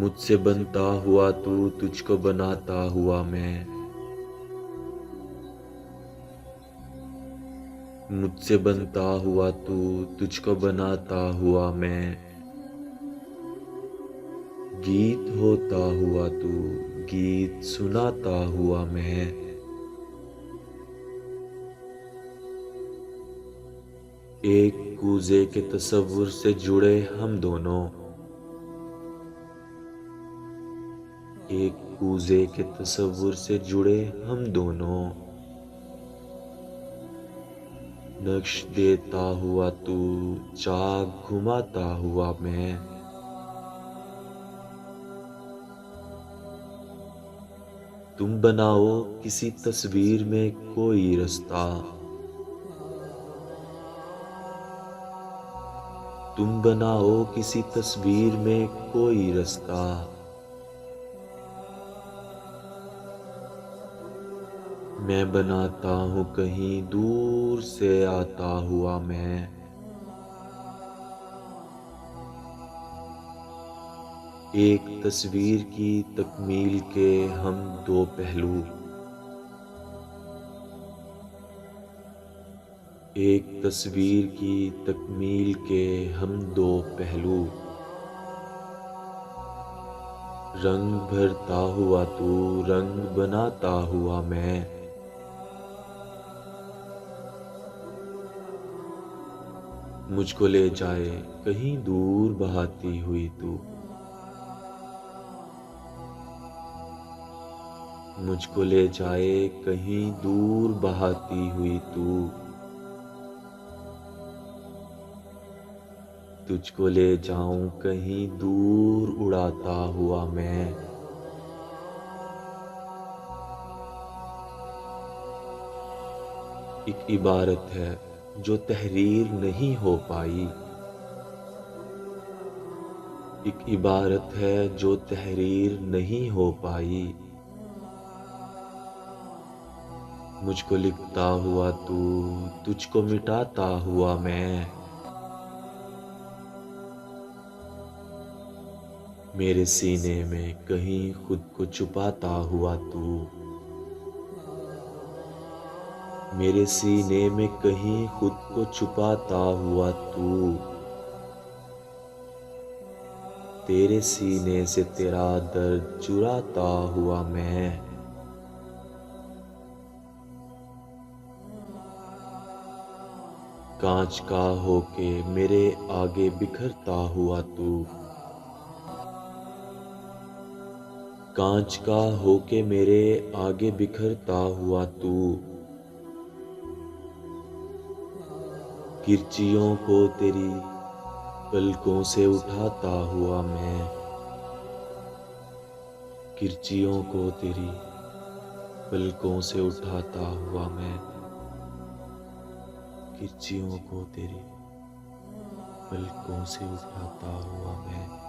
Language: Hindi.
मुझसे बनता हुआ तू, तुझको बनाता हुआ मैं। मुझसे बनता हुआ तू, तुझको बनाता हुआ मैं। गीत होता हुआ तू, गीत सुनाता हुआ मैं। एक कूजे के तसव्वुर से जुड़े हम दोनों। एक कूजे के तसव्वुर से जुड़े हम दोनों। नक्श देता हुआ तू, चाक घुमाता हुआ मैं। तुम बनाओ किसी तस्वीर में कोई रास्ता। तुम बनाओ किसी तस्वीर में कोई रास्ता। मैं बनाता हूँ कहीं दूर से आता हुआ मैं। एक तस्वीर की तकमील के हम दो पहलू। एक तस्वीर की तकमील के हम दो पहलू। रंग भरता हुआ तू, रंग बनाता हुआ मैं। मुझको ले जाए कहीं दूर बहाती हुई तू। मुझको ले जाए कहीं दूर बहाती हुई तू। तुझको ले जाऊं कहीं दूर उड़ाता हुआ मैं। एक इबारत है जो तहरीर नहीं हो पाई। एक इबारत है जो तहरीर नहीं हो पाई। मुझको लिखता हुआ तू, तुझको मिटाता हुआ मैं। मेरे सीने में कहीं खुद को छुपाता हुआ तू। मेरे सीने में कहीं खुद को छुपाता हुआ तू। तेरे सीने से तेरा दर्द चुराता हुआ मैं। कांच का होके मेरे आगे बिखरता हुआ तू। कांच का होके मेरे आगे बिखरता हुआ तू। किरचियों को तेरी पलकों से उठाता हुआ मैं। किरचियों को तेरी पलकों से उठाता हुआ मैं। किरचियों को तेरी पलकों से उठाता हुआ मैं।